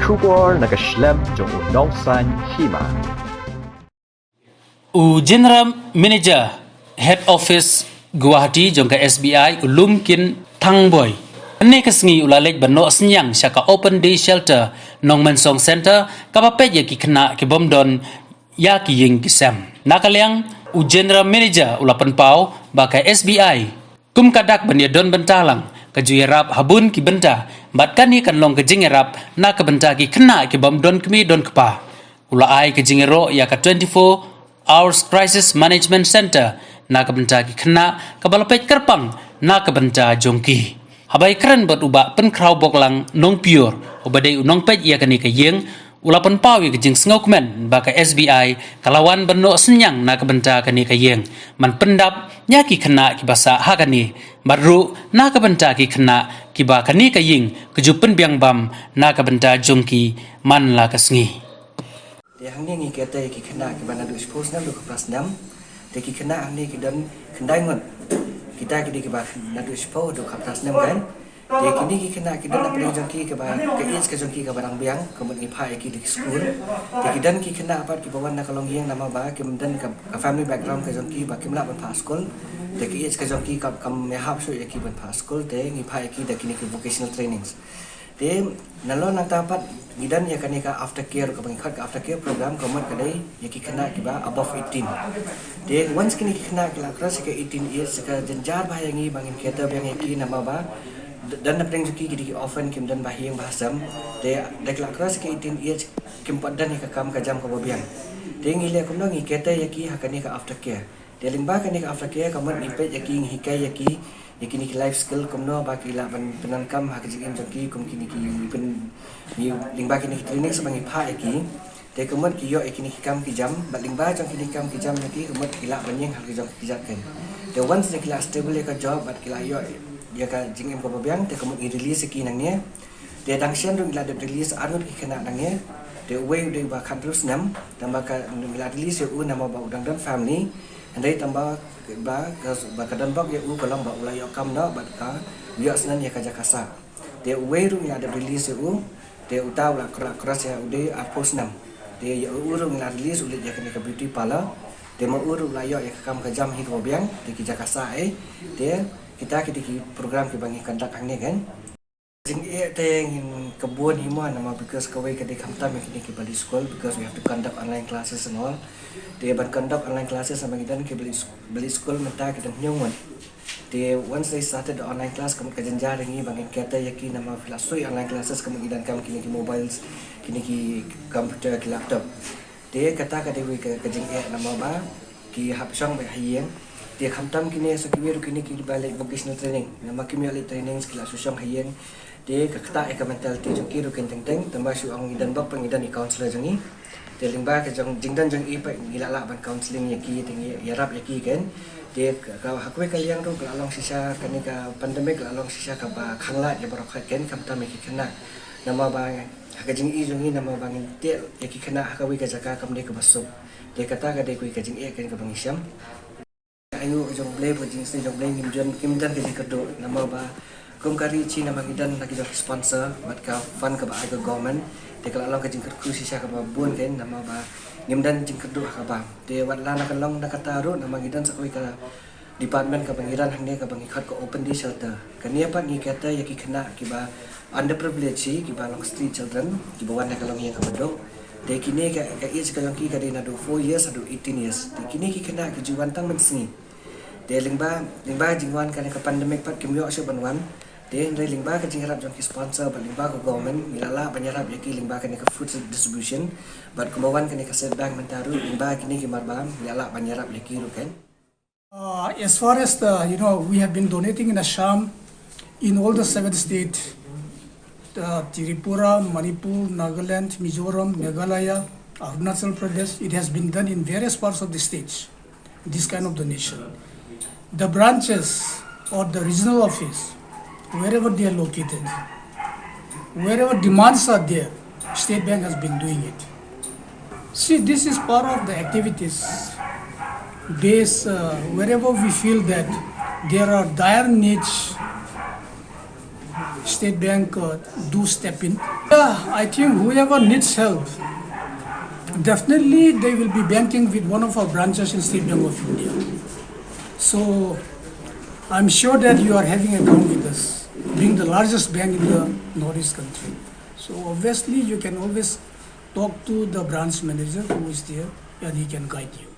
Shubor nagaslem jong Nongmensong Hima. General Manager Head Office Guwahati jong ka SBI ulumkin thangboy. Ane kasngi ulalej bano Synñiang syaka Open Day Shelter Nongmensong Center Kaba peje ki kena ki bomdon ya ki ying kisam. Nakaliang General Manager ulapan pau baka SBI kum kadak baniadon bentalang kajuyerap habun ki benta batkani kan long kejingerap na ka benta ki kena ki bomdon kemi don kepa. Ulai kejingero ya ka 24 Hours Crisis Management Center na kabenta ki kena kabalapet kerpang na kabenta jongki. Habai keren buat ubak penkrau boklang nong pure ubadai unong pet ia kani kayeng ulapan pawi kejing sengokmen baka SBI kalawan beno Synñiang na kabenta kani kayeng man pendap nya ki kena ki basa hakani baru na kabenta ki kena ki ba kani kayeng kejupen biang bam na kabenta jongki man la kasngi. Dia hang ni kata ki kena ki bana dus post nam duk pas nam de ki kena hang ni ki dan kendai ngon kita ki di ki ba na dus po duk pas nam kan de ki ni ki kena ki dan na pring jong ki ba ke is ke jong ki ka barang biang kemun ni phai ki di school de ki dan ki kena apa ki bawan na kalong yang nama ba ki dan ka family background ke jong ki ba ki mla ban pas school de ki is ke jong ki ka kam me hap so ki ban pas school de ni phai ki de ki ni ki vocational trainings de nalo nang tapat gidan ya kanika aftercare ko bangkhat ka aftercare program komot kadai ya ki kena ki ba above 18 de once kini kena kala cross ke 18 years ka janjar bayangi bangin keta bang ki nama ba dan na preng ki ki often kim dan bahiyang bahasam de kala cross ke 18 years kim padan ka kam ka jam ko babiang de ngile kom nang keta ya ki hakani ka aftercare de limba kani ka aftercare komot ni pe ya ki hikai ya ki yakini life skill komno baki la penankam hak jing jaki kom kini ki pen ni lingba kini training sebangi pha yaki te komot ki yo yakini kam ki jam ba lingba jang kini kam ki jam yaki komot kila banyeng hak jang ki jat kan te once de kila stable ka job bat kila yo ya ka jing em ko babiang te komot i release ki nang ne te dang sian dong kila de release anut ki kena nang ne te way de ba kan terus nam tambah ka kila release yo nama ba udang dan family andai tambah ba kadan bak ya ukalang ba ulay akam na bat ka bias nan ya kaja kasa te weru ya ada release u te utaw la kras ya ude apos nam te ya uru la release ulit ya kene ka beauty parlor te ma uru la ya kam ka jam hit biang te ki jakasa te kita ki program ki bangi kandak ang ne kan jing te ngin kebun Hima nama because kawai ka de kamtam ki bali school because we have to conduct online classes and all they ban conduct online classes sama gidan ke beli school menta kita nyungun they once they started the online class kamu kajenjar ngi bangin kata yaki nama filasoi online classes kamu gidan kam kini ki mobiles kini ki computer ki laptop they kata ka dewi ke kajing nama ba ki hapsang ba hiyeng dia kamtam kini sekiwiru kini ki balik vocational training nama kimia training skill susang hiyeng dia kata ka mentality joki ru kenteng teng tambah su ang gidan bak pangidan ni counselor jangi dia lingba ke jang jingdan jang ipa ngilala ban counseling yaki tingi yarap yaki kan dia ka hakwe kaliang ru ka along sisa kanika pandemic along sisa ka ba khangla ya barok kan kamta me ki kena nama ba hakajing i jungi nama bangin te yaki kena hakawi ka jaka kamde ka basuk dia kata ka de kui kajing kan ka bangisam ayu jong ble bojing se jong ble kimjan ke kedo nama ba kum kari China magidan lagi jong sponsor bat ka fund ka ba aga government de kala long ka jing kerku sisa ka ba bun kan nama ba ngimdan jing kedo ka ba de wat la na kalong na kataru nama gidan sa kui ka department ka bangiran hangne ka bangikhat ko open day shelter kania pa ni kata yaki kena ki ba underprivileged ki ba long street children ki ba wan na kalong yang ka badok de kini ka is ka yang ki ka de na do 4 years adu 18 years de kini ki kena ki juwan tang mensi de lingba jingwan ka ka pandemic pat kimyo asyo banwan de ndai lingba ka jingrap jong ki sponsor ba lingba ko government milala banyarap yaki lingba ka ka food distribution but kumawan ka ka setback mentaru lingba kini ki marbam milala banyarap yaki ru kan as far as we have been donating in Assam in all the 7 states, Tripura, Manipur, Nagaland, Mizoram, Meghalaya, Arunachal Pradesh. It has been done in various parts of the states, this kind of donation. The branches or the regional office, wherever they are located, wherever demands are there, State Bank has been doing it. See, this is part of the activities based wherever we feel that there are dire needs State Bank do step in. Yeah, I think whoever needs help, definitely they will be banking with one of our branches in State Bank of India. So I'm sure that you are having account with us, being the largest bank in the Northeast country. So obviously you can always talk to the branch manager who is there and he can guide you.